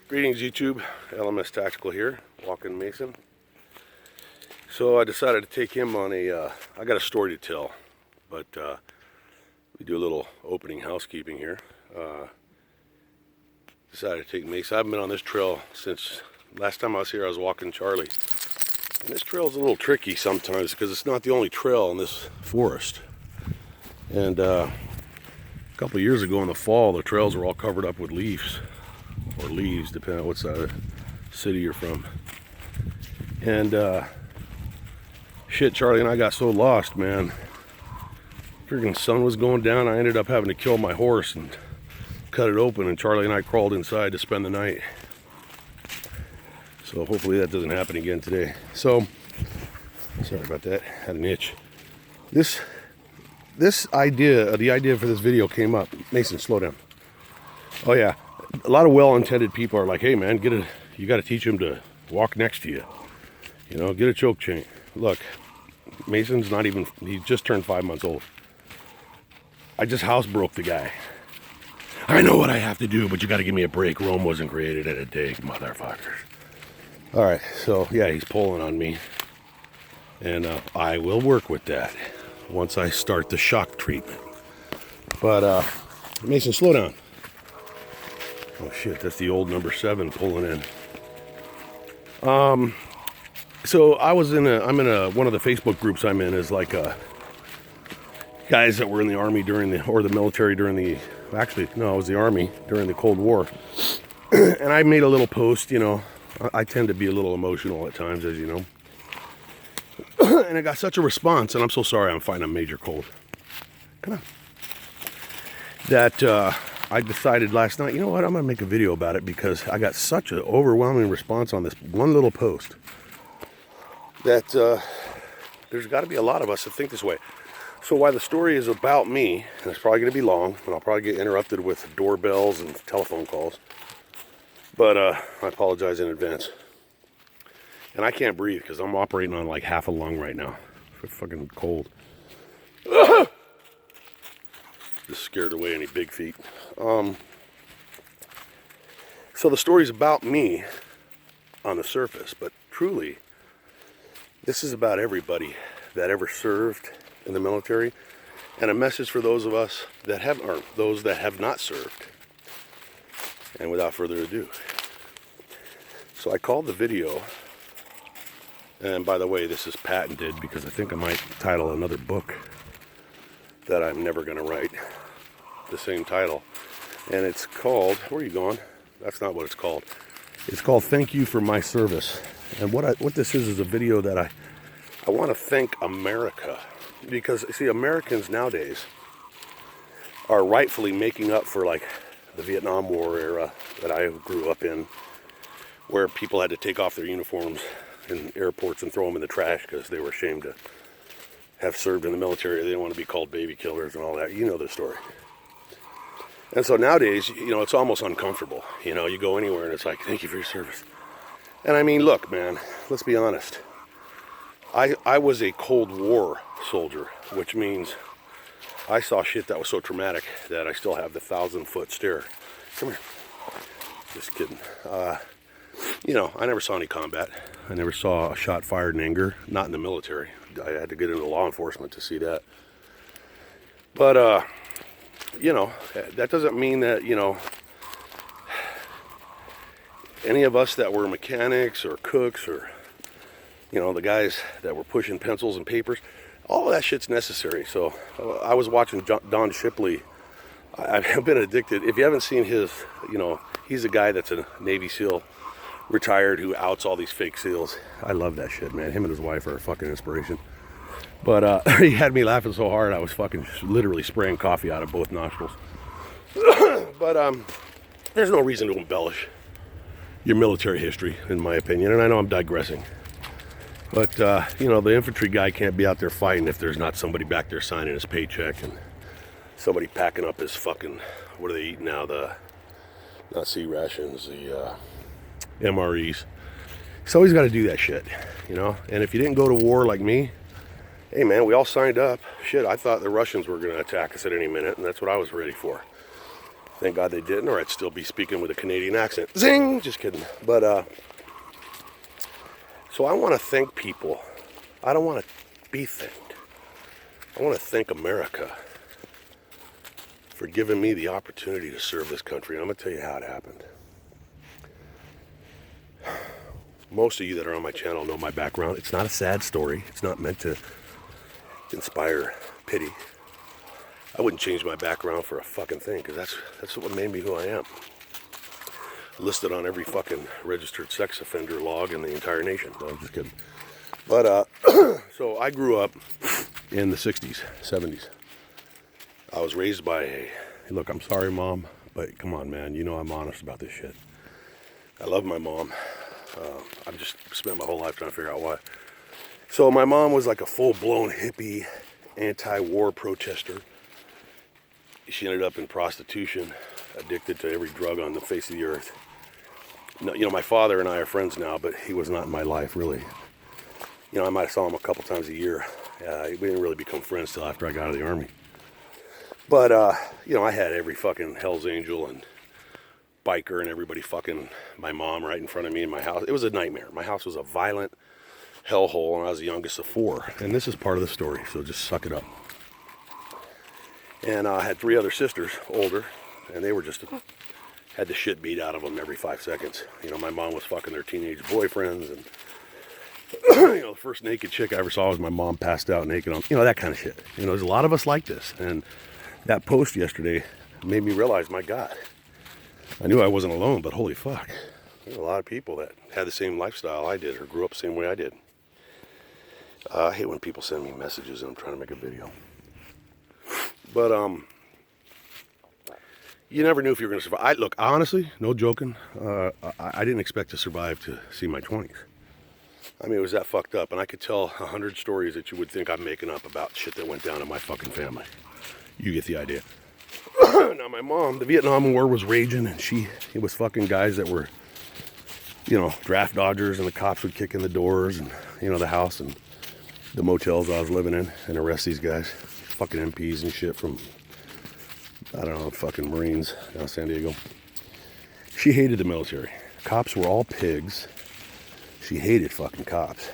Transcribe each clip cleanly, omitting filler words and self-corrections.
Greetings YouTube, LMS Tactical here, walking Mason. So I decided to take him on I got a story to tell, but we do a little opening housekeeping here. Decided to take Mason. I haven't been on this trail since last time I was here. I was walking Charlie. And this trail is a little tricky sometimes because it's not the only trail in this forest. And a couple of years ago in the fall, the trails were all covered up with leaves. Or leaves, depending on what side of the city you're from. And shit, Charlie and I got so lost, man. Freaking sun was going down. I ended up having to kill my horse and cut it open, and Charlie and I crawled inside to spend the night. So hopefully that doesn't happen again today. So sorry about that. Had an itch. The idea for this video came up. Mason, slow down. Oh yeah. A lot of well-intended people are like, hey man, you got to teach him to walk next to you. You know, get a choke chain. Look, Mason's he just turned 5 months old. I just housebroke the guy. I know what I have to do, but you got to give me a break. Rome wasn't created in a day, motherfuckers. All right, so yeah, he's pulling on me. And I will work with that once I start the shock treatment. But Mason, slow down. Oh shit, that's the old number 7 pulling in. So I'm in one of the Facebook groups I'm in is like guys that were in the army or the military it was the army during the Cold War. And I made a little post, you know, I tend to be a little emotional at times, as you know. And I got such a response, and I'm so sorry, I'm fighting a major cold. Come on. That, I decided last night, you know what, I'm going to make a video about it because I got such an overwhelming response on this one little post that there's got to be a lot of us that think this way. So while the story is about me, and it's probably going to be long, and I'll probably get interrupted with doorbells and telephone calls, but I apologize in advance. And I can't breathe because I'm operating on like half a lung right now. It's fucking cold. Just scared away any big feet. So the story's about me on the surface, but truly, this is about everybody that ever served in the military, and a message for those of us that those that have not served. And without further ado, so I called the video, and by the way, this is patented because I think I might title another book that I'm never going to write the same title, and it's called, where are you going? That's not what it's called. It's called Thank You for My Service. And what this is a video that I want to thank America, because see, Americans nowadays are rightfully making up for like the Vietnam War era that I grew up in, where people had to take off their uniforms in airports and throw them in the trash because they were ashamed to have served in the military. They didn't want to be called baby killers and all that. You know the story. And so nowadays, you know, it's almost uncomfortable. You know, you go anywhere and it's like, thank you for your service. And I mean, look, man, let's be honest. I was a Cold War soldier, which means I saw shit that was so traumatic that I still have the 1,000-foot stare. Come here. Just kidding. You know, I never saw any combat. I never saw a shot fired in anger. Not in the military. I had to get into law enforcement to see that. But, you know, that doesn't mean that, you know, any of us that were mechanics or cooks or, you know, the guys that were pushing pencils and papers, all of that shit's necessary. So I was watching Don Shipley. I've been addicted. If you haven't seen his, you know, he's a guy that's a Navy SEAL, retired, who outs all these fake SEALs. I love that shit, man. Him and his wife are a fucking inspiration. But he had me laughing so hard I was fucking literally spraying coffee out of both nostrils. But there's no reason to embellish your military history, in my opinion. And I know I'm digressing. But, you know, the infantry guy can't be out there fighting if there's not somebody back there signing his paycheck and somebody packing up his fucking, what do they eat now? Not C rations, the MREs. So he's got to do that shit, you know. And if you didn't go to war like me, hey man, we all signed up. Shit, I thought the Russians were going to attack us at any minute, and that's what I was ready for. Thank God they didn't, or I'd still be speaking with a Canadian accent. Zing! Just kidding. But, so I want to thank people. I don't want to be thanked. I want to thank America for giving me the opportunity to serve this country. And I'm going to tell you how it happened. Most of you that are on my channel know my background. It's not a sad story. It's not meant to inspire pity. I wouldn't change my background for a fucking thing, because that's what made me who I am. Listed on every fucking registered sex offender log in the entire nation. No, I'm just kidding. But, so I grew up in the 60s, 70s. I was raised by a, look, I'm sorry, Mom, but come on, man, you know I'm honest about this shit. I love my mom. I've just spent my whole life trying to figure out why. So my mom was like a full-blown hippie, anti-war protester. She ended up in prostitution, addicted to every drug on the face of the earth. No, you know, my father and I are friends now, but he was not in my life, really. You know, I might have saw him a couple times a year. We didn't really become friends till after I got out of the Army. But, you know, I had every fucking Hell's Angel and biker and everybody fucking my mom right in front of me in my house. It was a nightmare. My house was a violent hellhole, and I was the youngest of 4. And this is part of the story, so just suck it up. And I had 3 other sisters, older, and they were just had the shit beat out of them every 5 seconds. You know, my mom was fucking their teenage boyfriends, and you know, the first naked chick I ever saw was my mom passed out naked on, you know, that kind of shit. You know, there's a lot of us like this, and that post yesterday made me realize, my God, I knew I wasn't alone, but holy fuck, there's a lot of people that had the same lifestyle I did, or grew up the same way I did. I hate when people send me messages and I'm trying to make a video. But, you never knew if you were going to survive. Look, honestly, no joking, I didn't expect to survive to see my 20s. I mean, it was that fucked up. And I could tell 100 stories that you would think I'm making up about shit that went down in my fucking family. You get the idea. Now, my mom, the Vietnam War was raging, and it was fucking guys that were, you know, draft dodgers, and the cops would kick in the doors and, you know, the house and the motels I was living in and arrest these guys. Fucking MPs and shit from, I don't know, fucking Marines down in San Diego. She hated the military. Cops were all pigs. She hated fucking cops.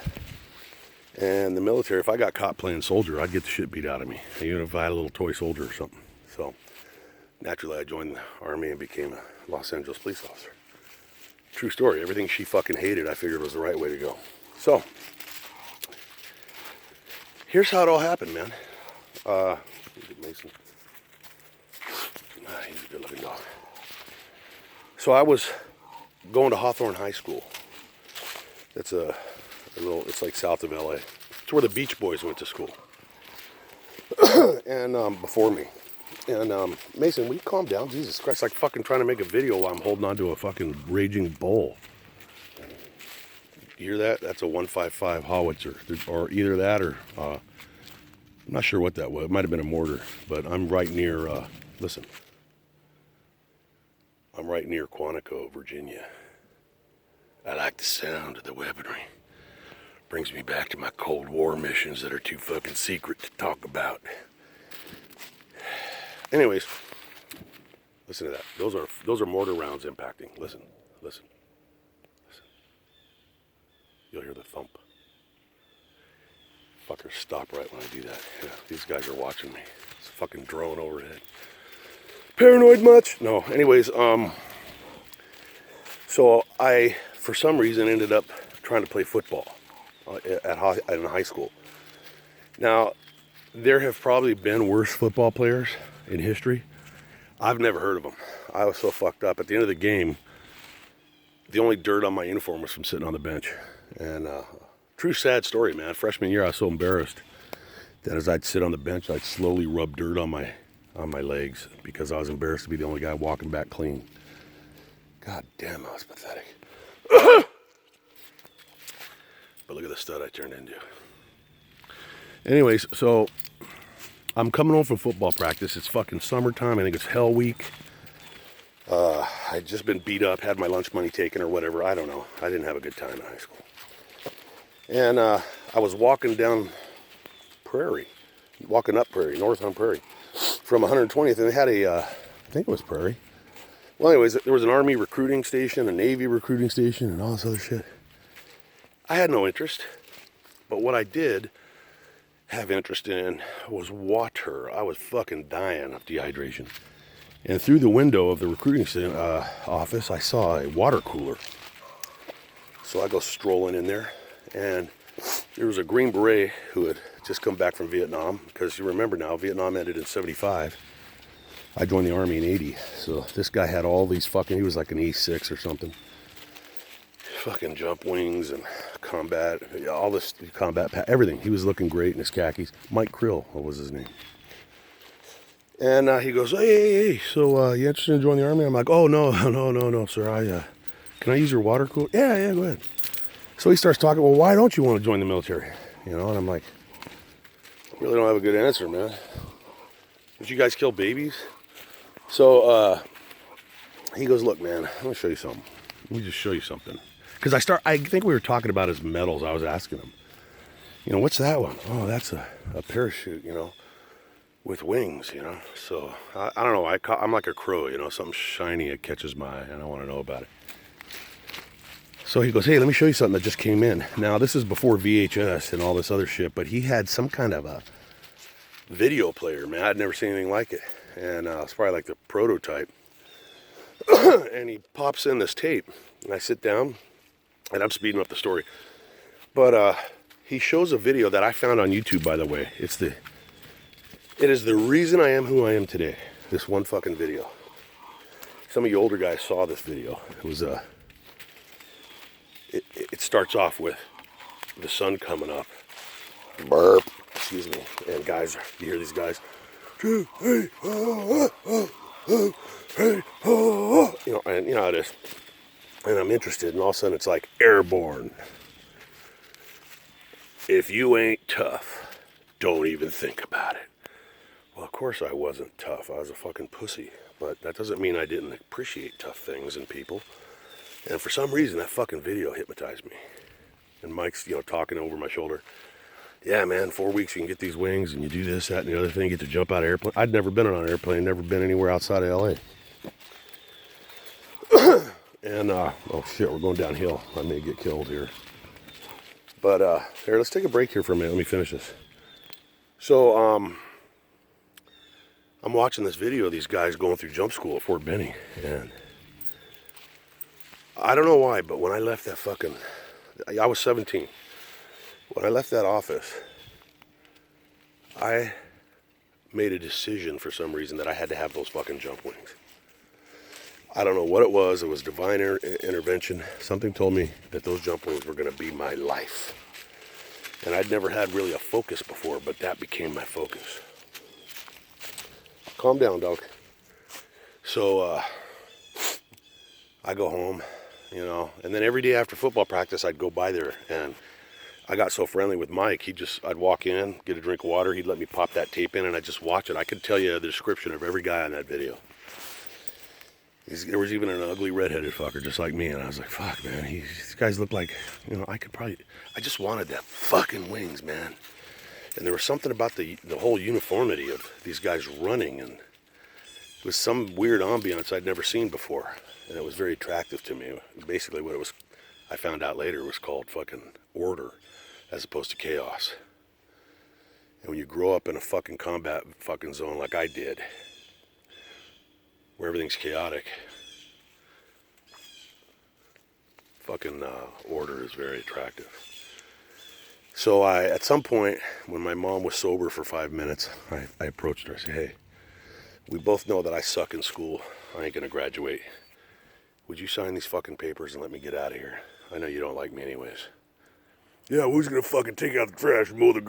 And the military, if I got caught playing soldier, I'd get the shit beat out of me. Even if I had a little toy soldier or something. So, naturally, I joined the Army and became a Los Angeles police officer. True story. Everything she fucking hated, I figured was the right way to go. So, here's how it all happened, man. Mason. He's a good looking dog. So I was going to Hawthorne High School. It's it's like south of LA. It's where the Beach Boys went to school. And before me. And Mason, will you calm down? Jesus Christ, like fucking trying to make a video while I'm holding on to a fucking raging bull. You hear that? That's a 155 howitzer. Or either that or I'm not sure what that was. It might have been a mortar, but I'm right near, listen. I'm right near Quantico, Virginia. I like the sound of the weaponry. Brings me back to my Cold War missions that are too fucking secret to talk about. Anyways, listen to that. Those are mortar rounds impacting. Listen. You'll hear the thump. Fuckers stop right when I do that. Yeah, these guys are watching me. It's a fucking drone overhead. Paranoid much? No. Anyways, so I, for some reason, ended up trying to play football in high school. Now, there have probably been worse football players in history. I've never heard of them. I was so fucked up. At the end of the game, the only dirt on my uniform was from sitting on the bench. And true sad story, man. Freshman year, I was so embarrassed that as I'd sit on the bench, I'd slowly rub dirt on my legs because I was embarrassed to be the only guy walking back clean. God damn, I was pathetic. But look at the stud I turned into. Anyways, so I'm coming home from football practice. It's fucking summertime. I think it's Hell Week. I'd just been beat up, had my lunch money taken or whatever. I don't know. I didn't have a good time in high school. And I was walking down walking up Prairie, north on Prairie, from 120th, and they had I think it was Prairie. Well, anyways, there was an Army recruiting station, a Navy recruiting station, and all this other shit. I had no interest, but what I did have interest in was water. I was fucking dying of dehydration. And through the window of the recruiting office, I saw a water cooler. So I go strolling in there, and there was a Green Beret who had just come back from Vietnam, because you remember now, Vietnam ended in 75. I joined the Army in 80. So this guy had all these fucking, he was like an E6 or something. Fucking jump wings and combat, all this combat, everything. He was looking great in his khakis. Mike Krill, what was his name? And he goes, hey, so you interested in joining the Army? I'm like, oh, no, sir. Can I use your water cooler? Yeah, go ahead. So he starts talking, well, why don't you want to join the military? You know, and I'm like, really don't have a good answer, man. Did you guys kill babies? So he goes, look, man, I'm going to show you something. Let me just show you something. Because I think we were talking about his medals. I was asking him, you know, what's that one? Oh, that's a parachute, you know, with wings, you know. So I don't know. I'm like a crow, you know, something shiny, it catches my eye, and I want to know about it. So he goes, hey, let me show you something that just came in. Now, this is before VHS and all this other shit, but he had some kind of a video player, man. I'd never seen anything like it. And it's probably like the prototype. And he pops in this tape, and I sit down, and I'm speeding up the story. But he shows a video that I found on YouTube, by the way. It is the reason I am who I am today. This one fucking video. Some of you older guys saw this video. It was it starts off with the sun coming up. Burp. Excuse me. And guys, you hear these guys. You know, and you know how it is. And I'm interested, and all of a sudden it's like airborne. If you ain't tough, don't even think about it. Well, of course I wasn't tough. I was a fucking pussy. But that doesn't mean I didn't appreciate tough things and people. And for some reason, that fucking video hypnotized me. And Mike's, you know, talking over my shoulder. Yeah, man, 4 weeks you can get these wings, and you do this, that, and the other thing. You get to jump out of an airplane. I'd never been on an airplane, never been anywhere outside of LA. And, oh shit, we're going downhill. I may get killed here. But, here, let's take a break here for a minute. Let me finish this. So, I'm watching this video of these guys going through jump school at Fort Benning. And I don't know why, but when I left that fucking... I was 17. When I left that office, I made a decision for some reason that I had to have those fucking jump wings. I don't know what it was. It was divine intervention. Something told me that those jump wings were going to be my life. And I'd never had really a focus before, but that became my focus. Calm down, dog. So, I go home, you know, and then every day after football practice, I'd go by there, and I got so friendly with Mike, I'd walk in, get a drink of water, he'd let me pop that tape in, and I'd just watch it. I could tell you the description of every guy on that video. There was even an ugly redheaded fucker just like me, and I was like, fuck, man, these guys look like, you know, I just wanted that fucking wings, man. And there was something about the whole uniformity of these guys running, and it was some weird ambiance I'd never seen before, and it was very attractive to me. Basically what it was, I found out later, was called fucking order as opposed to chaos. And when you grow up in a fucking combat fucking zone like I did, where everything's chaotic, fucking order is very attractive. So at some point, when my mom was sober for 5 minutes, I approached her. I said, hey, we both know that I suck in school. I ain't gonna graduate. Would you sign these fucking papers and let me get out of here? I know you don't like me anyways. Yeah, who's gonna fucking take out the trash and mow the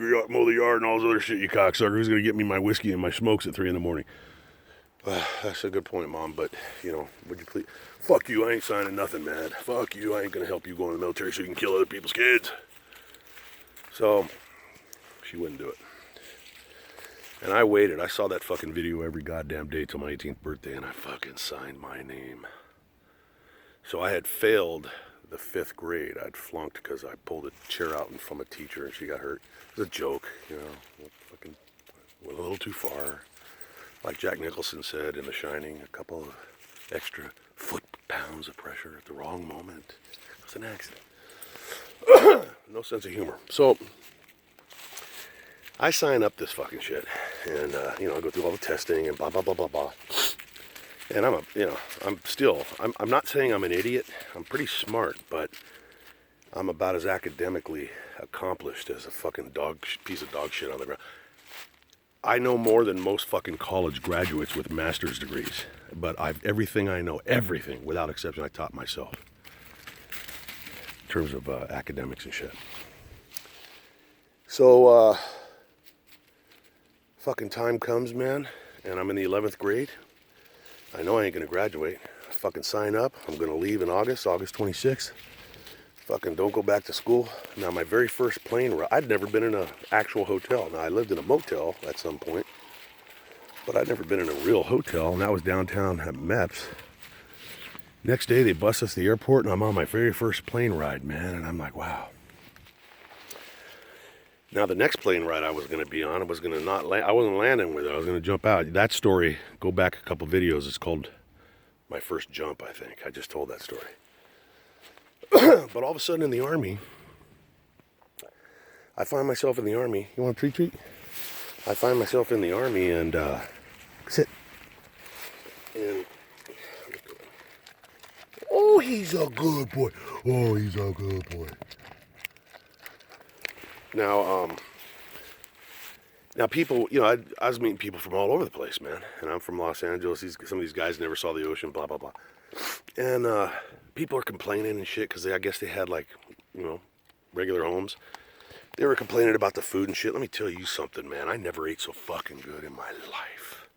yard and all this other shit, you cocksucker? Who's gonna get me my whiskey and my smokes at 3 a.m? That's a good point, Mom, but, you know, would you please... Fuck you, I ain't signing nothing, man. Fuck you, I ain't gonna help you go in the military so you can kill other people's kids. So, she wouldn't do it. And I waited. I saw that fucking video every goddamn day till my 18th birthday, and I fucking signed my name. So I had failed the 5th grade. I'd flunked because I pulled a chair out from a teacher and she got hurt. It was a joke, you know. Fucking went a little too far. Like Jack Nicholson said in The Shining, a couple of extra foot-pounds of pressure at the wrong moment. It was an accident. No sense of humor. So I sign up this fucking shit, and I go through all the testing and blah blah blah blah blah. And I'm not saying I'm an idiot. I'm pretty smart, but I'm about as academically accomplished as a fucking piece of dog shit on the ground. I know more than most fucking college graduates with master's degrees, but everything I know, everything without exception, I taught myself in terms of academics and shit. So fucking time comes, man, and I'm in the 11th grade. I know I ain't gonna graduate. I fucking sign up. I'm gonna leave in August 26th. Fucking don't go back to school. Now, my very first plane ride, I'd never been in an actual hotel. Now, I lived in a motel at some point, but I'd never been in a real hotel, and that was downtown at MEPS. Next day, they bus us to the airport, and I'm on my very first plane ride, man, and I'm like, wow. Now, the next plane ride I was going to be on, I wasn't landing with it. I was going to jump out. That story, go back a couple videos. It's called My First Jump, I think. I just told that story. But all of a sudden in the Army, I find myself in the Army. You want a treat? I find myself in the Army and, sit. And, oh, he's a good boy. Oh, he's a good boy. Now people, I was meeting people from all over the place, man. And I'm from Los Angeles. Some of these guys never saw the ocean, blah, blah, blah. And people are complaining and shit because I guess they had, like, regular homes. They were complaining about the food and shit. Let me tell you something, man. I never ate so fucking good in my life.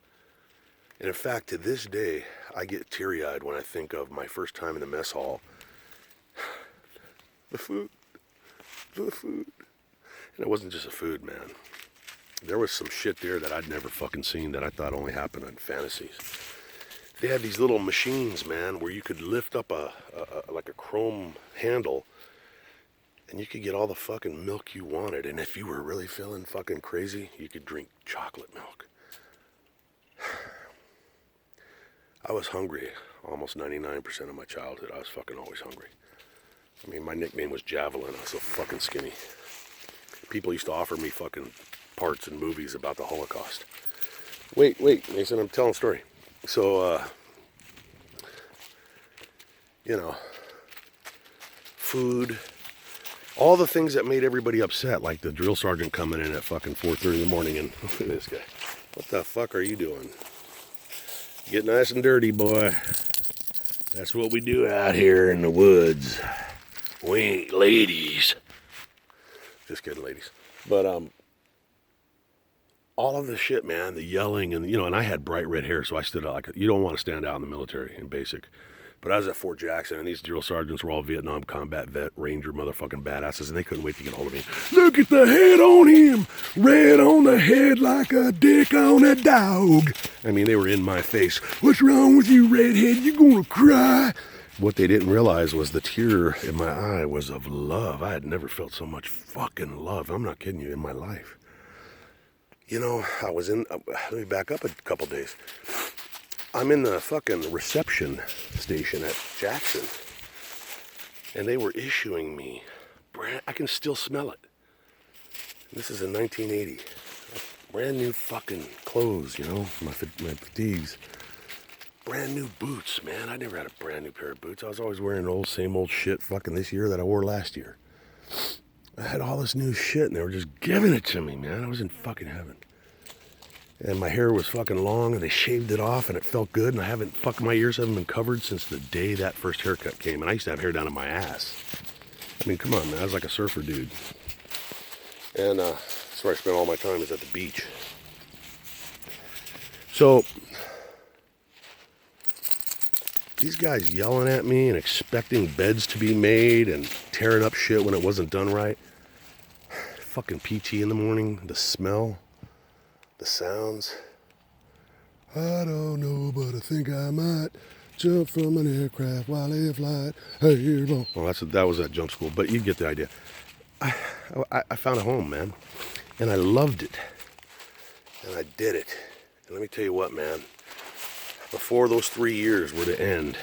And in fact, to this day, I get teary-eyed when I think of my first time in the mess hall. The food. And it wasn't just the food, man. There was some shit there that I'd never fucking seen that I thought only happened in fantasies. They had these little machines, man, where you could lift up like a chrome handle and you could get all the fucking milk you wanted. And if you were really feeling fucking crazy, you could drink chocolate milk. I was hungry almost 99% of my childhood. I was fucking always hungry. I mean, my nickname was Javelin. I was so fucking skinny. People used to offer me fucking parts in movies about the Holocaust. Wait, Mason, I'm telling a story. So, food, all the things that made everybody upset, like the drill sergeant coming in at fucking 4:30 in the morning and, look at this guy. What the fuck are you doing? Get nice and dirty, boy. That's what we do out here in the woods. We ain't ladies. Just kidding, ladies. But, all of the shit, man, the yelling and, and I had bright red hair, so I stood out like, you don't want to stand out in the military in basic. But I was at Fort Jackson, and these drill sergeants were all Vietnam combat vet, Ranger motherfucking badasses, and they couldn't wait to get a hold of me. Look at the head on him! Red on the head like a dick on a dog. I mean, they were in my face. What's wrong with you, redhead? You gonna cry? What they didn't realize was the tear in my eye was of love. I had never felt so much fucking love. I'm not kidding you, in my life. I was let me back up a couple days. I'm in the fucking reception station at Jackson. And they were issuing me, I can still smell it. This is in 1980. Brand new fucking clothes, my fatigues. Brand new boots, man. I never had a brand new pair of boots. I was always wearing same old shit fucking this year that I wore last year. I had all this new shit and they were just giving it to me, man. I was in fucking heaven. And my hair was fucking long and they shaved it off and it felt good. And my ears haven't been covered since the day that first haircut came. And I used to have hair down to my ass. I mean, come on, man. I was like a surfer dude. And that's where I spent all my time, is at the beach. So these guys yelling at me and expecting beds to be made and tearing up shit when it wasn't done right. Fucking PT in the morning, the smell, the sounds. I don't know, but I think I might jump from an aircraft while in flight. Hey, well, that was at jump school, but you get the idea. I found a home, man, and I loved it, and I did it. And let me tell you what, man. Before those 3 years were to end,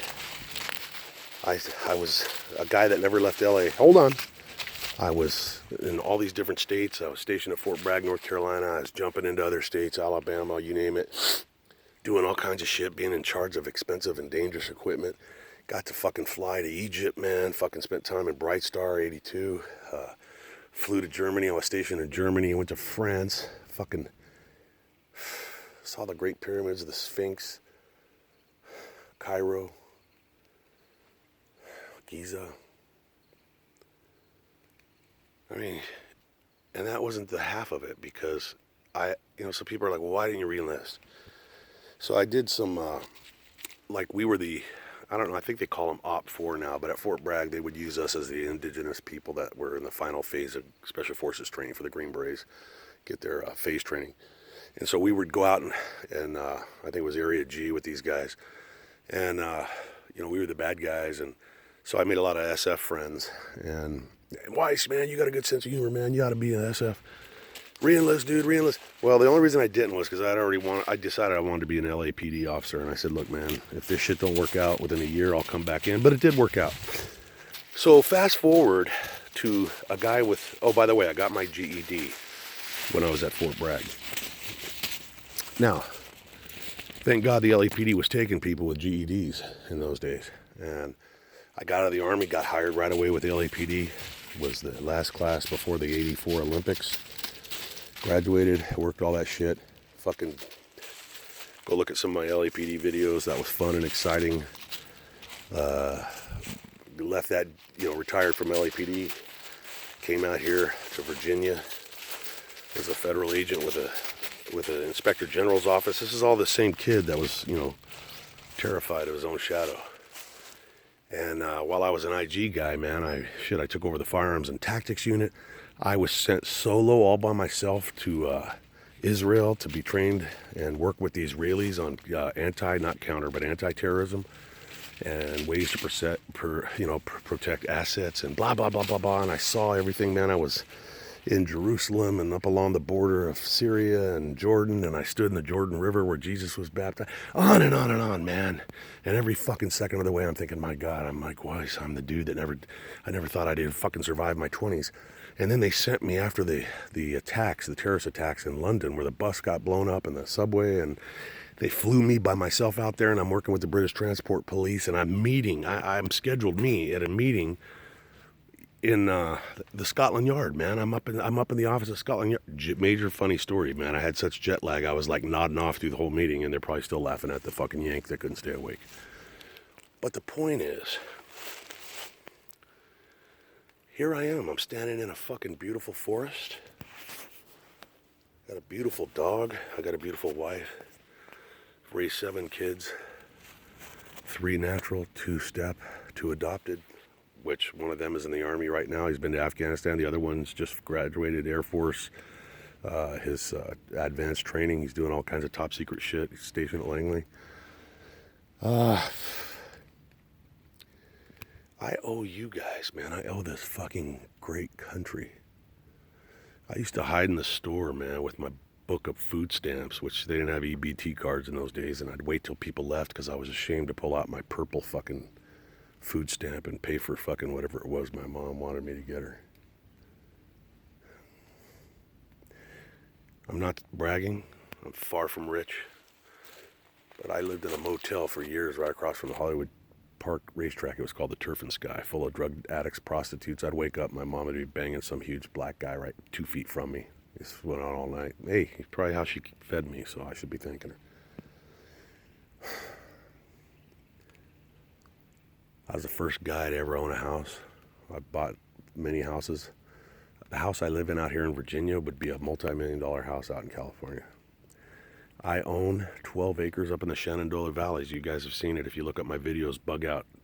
I was a guy that never left LA. Hold on. I was in all these different states. I was stationed at Fort Bragg, North Carolina. I was jumping into other states, Alabama, you name it, doing all kinds of shit, being in charge of expensive and dangerous equipment. Got to fucking fly to Egypt, man. Fucking spent time in Bright Star 82. Flew to Germany. I was stationed in Germany. Went to France. Fucking saw the Great Pyramids, the Sphinx, Cairo, Giza. I mean, and that wasn't the half of it, because so people are like, well, why didn't you re-enlist? So I did some, we were I don't know, I think they call them OPT-4 now, but at Fort Bragg, they would use us as the indigenous people that were in the final phase of Special Forces training for the Green Berets, get their phase training. And so we would go out and I think it was Area G with these guys. And, we were the bad guys. And so I made a lot of SF friends. And Weiss, man, you got a good sense of humor, man. You ought to be an SF. Re-enlist, dude, re-enlist. Well, the only reason I didn't was because I decided I wanted to be an LAPD officer. And I said, look, man, if this shit don't work out within a year, I'll come back in. But it did work out. So fast forward to a guy with, oh, by the way, I got my GED when I was at Fort Bragg. Now, thank God the LAPD was taking people with GEDs in those days. And I got out of the Army, got hired right away with the LAPD. Was the last class before the 84 Olympics. Graduated, worked all that shit. Fucking go look at some of my LAPD videos. That was fun and exciting. Left that, retired from LAPD. Came out here to Virginia. Was a federal agent with an inspector general's office. This is all the same kid that was, terrified of his own shadow. And while I was an IG guy, man, I took over the firearms and tactics unit. I was sent solo all by myself to Israel to be trained and work with the Israelis on not counter, but anti-terrorism and ways to protect assets and blah, blah, blah, blah, blah. And I saw everything, man. I was in Jerusalem and up along the border of Syria and Jordan, and I stood in the Jordan River where Jesus was baptized. On and on and on, man. And every fucking second of the way, I'm thinking, my God, I'm Mike Weiss. I'm the dude that I never thought I'd fucking survive my 20s. And then they sent me after the terrorist attacks in London, where the bus got blown up in the subway, and they flew me by myself out there, and I'm working with the British Transport Police, and I'm scheduled at a meeting in the Scotland Yard, man. I'm up in the office of Scotland Yard. Major funny story, man. I had such jet lag. I was like nodding off through the whole meeting, and they're probably still laughing at the fucking Yank that couldn't stay awake. But the point is, here I am. I'm standing in a fucking beautiful forest. Got a beautiful dog. I got a beautiful wife. Raised 7 kids. 3 natural, 2 step, 2 adopted. Which one of them is in the Army right now. He's been to Afghanistan. The other one's just graduated Air Force. His advanced training. He's doing all kinds of top secret shit. He's stationed at Langley. I owe you guys, man. I owe this fucking great country. I used to hide in the store, man, with my book of food stamps, which they didn't have EBT cards in those days, and I'd wait till people left because I was ashamed to pull out my purple fucking food stamp and pay for fucking whatever it was my mom wanted me to get her. I'm not bragging. I'm far from rich. But I lived in a motel for years right across from the Hollywood Park racetrack. It was called the Turf and Sky, full of drug addicts, prostitutes. I'd wake up, my mom would be banging some huge black guy right 2 feet from me. This went on all night. Hey, probably how she fed me, so I should be thanking her. I was the first guy to ever own a house. I bought many houses. The house I live in out here in Virginia would be a multi-million-dollar house out in California. I own 12 acres up in the Shenandoah Valleys. You guys have seen it if you look up my videos,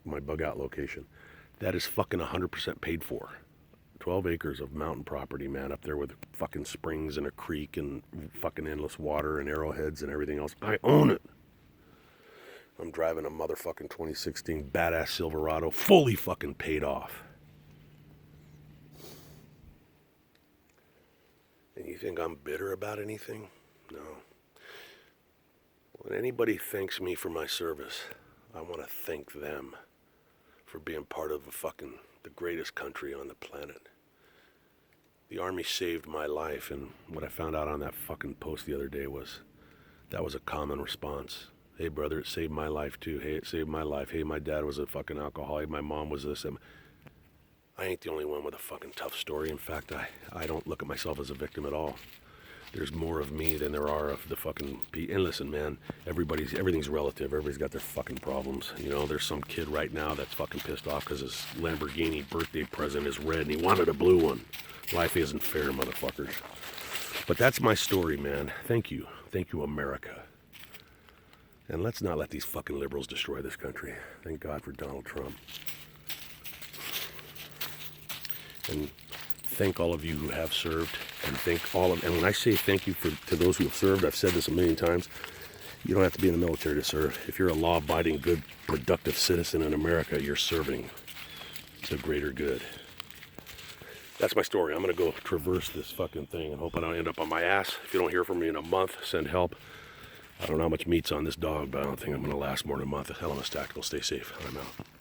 my bug out location. That is fucking 100% paid for. 12 acres of mountain property, man, up there with fucking springs and a creek and fucking endless water and arrowheads and everything else. I own it. I'm driving a motherfucking 2016 badass Silverado, fully fucking paid off. And you think I'm bitter about anything? No. When anybody thanks me for my service, I want to thank them for being part of the greatest country on the planet. The Army saved my life, and what I found out on that fucking post the other day was that was a common response. Hey, brother, it saved my life too. Hey, it saved my life. Hey, my dad was a fucking alcoholic. My mom was this. And I ain't the only one with a fucking tough story. In fact, I don't look at myself as a victim at all. There's more of me than there are of the fucking and listen, man, everything's relative. Everybody's got their fucking problems. You know, there's some kid right now that's fucking pissed off because his Lamborghini birthday present is red and he wanted a blue one. Life isn't fair, motherfuckers. But that's my story, man. Thank you. Thank you, America. And let's not let these fucking liberals destroy this country. Thank God for Donald Trump. And thank all of you who have served, and and when I say thank you to those who have served, I've said this a million times, you don't have to be in the military to serve. If you're a law-abiding, good, productive citizen in America, you're serving to greater good. That's my story. I'm going to go traverse this fucking thing and hope I don't end up on my ass. If you don't hear from me in a month, send help. I don't know how much meat's on this dog, but I don't think I'm going to last more than a month. Helmet Tactical. Stay safe. I'm out.